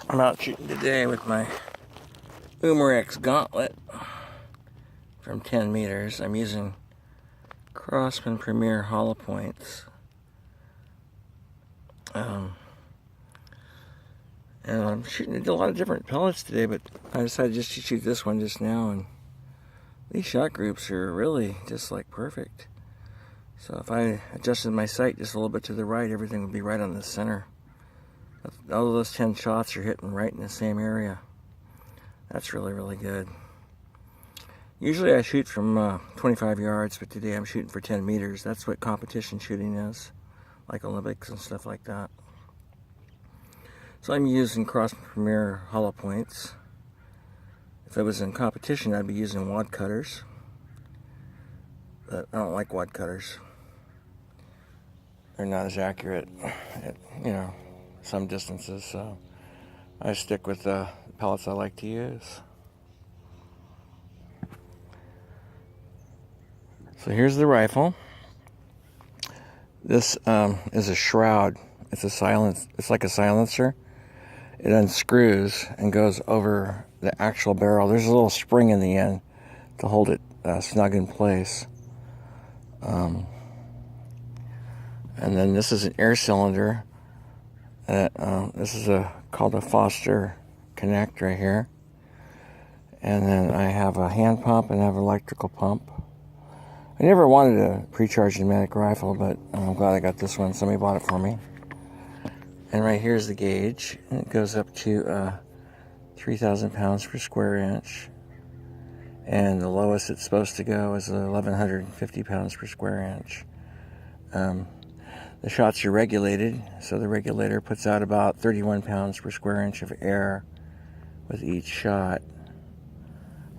I'm out shooting today with my Umarex Gauntlet from 10 meters. I'm using Crosman Premiere hollow points. And I'm shooting a lot of different pellets today, but I decided just to shoot this one just now, and these shot groups are really just like perfect. So if I adjusted my sight just a little bit to the right, everything would be right on the center. All of those 10 shots are hitting right in the same area. That's really, really good. Usually I shoot from 25 yards, but today I'm shooting for 10 meters. That's what competition shooting is, like Olympics and stuff like that. So I'm using Crosman Premiere hollow points. If I was in competition, I'd be using wad cutters. But I don't like wad cutters. They're not as accurate at, some distances, so I stick with the pellets I like to use. So here's the rifle. This is a shroud. It's like a silencer. It unscrews and goes over the actual barrel. There's a little spring in the end to hold it snug in place. And then this is an air cylinder. This is called a Foster Connect right here. And then I have a hand pump and I have an electrical pump. I never wanted a pre-charged pneumatic rifle, but I'm glad I got this one. Somebody bought it for me. And right here's the gauge. And it goes up to 3,000 pounds per square inch. And the lowest it's supposed to go is 1,150 pounds per square inch. The shots are regulated, so the regulator puts out about 31 pounds per square inch of air with each shot.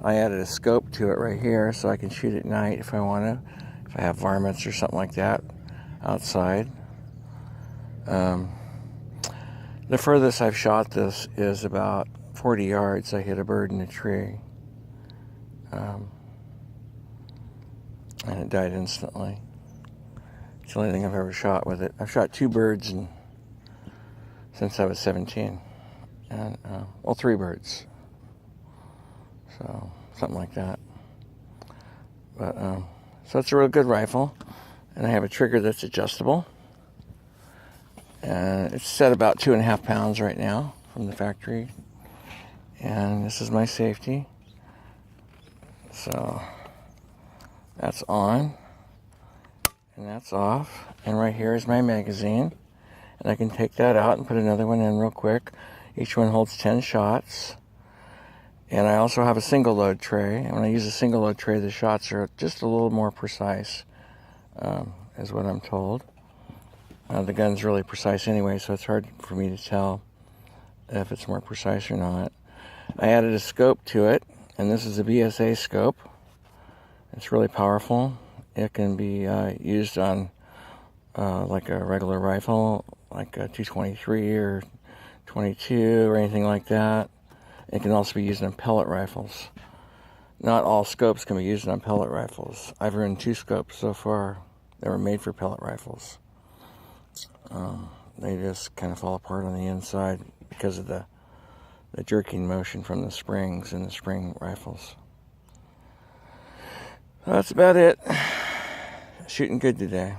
I added a scope to it right here so I can shoot at night if I want to, if I have varmints or something like that outside. The furthest I've shot this is about 40 yards. I hit a bird in a tree, and it died instantly. It's the only thing I've ever shot with it. I've shot 2 birds since I was 17, and 3 birds. So something like that. But so it's a real good rifle, and I have a trigger that's adjustable. And it's set about 2.5 pounds right now from the factory. And this is my safety. So that's on. And that's off. And right here is my magazine. And I can take that out and put another one in real quick. Each one holds 10 shots. And I also have a single load tray. And when I use a single load tray, the shots are just a little more precise, is what I'm told. The gun's really precise anyway, so it's hard for me to tell if it's more precise or not. I added a scope to it, and this is a BSA scope. It's really powerful. It can be used on like a regular rifle, like a 223 or 22 or anything like that. It can also be used on pellet rifles. Not all scopes can be used on pellet rifles. I've run 2 scopes so far that were made for pellet rifles. They just kind of fall apart on the inside because of the jerking motion from the springs in the spring rifles. That's about it. Shooting good today.